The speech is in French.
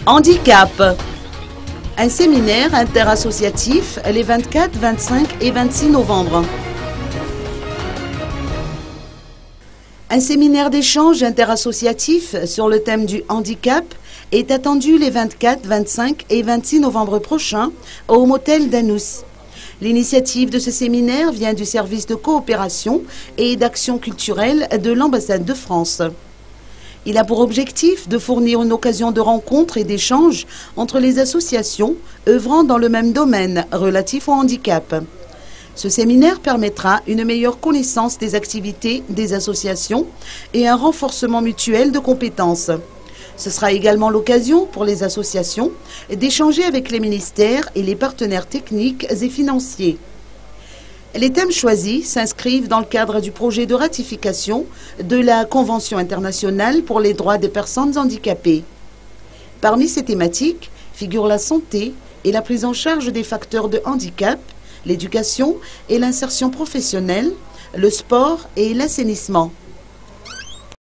Handicap. Un séminaire interassociatif les 24, 25 et 26 novembre. Un séminaire d'échange interassociatif sur le thème du handicap est attendu les 24, 25 et 26 novembre prochains au Motel Danous. L'initiative de ce séminaire vient du service de coopération et d'action culturelle de l'ambassade de France. Il a pour objectif de fournir une occasion de rencontre et d'échange entre les associations œuvrant dans le même domaine relatif au handicap. Ce séminaire permettra une meilleure connaissance des activités des associations et un renforcement mutuel de compétences. Ce sera également l'occasion pour les associations d'échanger avec les ministères et les partenaires techniques et financiers. Les thèmes choisis s'inscrivent dans le cadre du projet de ratification de la Convention internationale pour les droits des personnes handicapées. Parmi ces thématiques figurent la santé et la prise en charge des facteurs de handicap, l'éducation et l'insertion professionnelle, le sport et l'assainissement.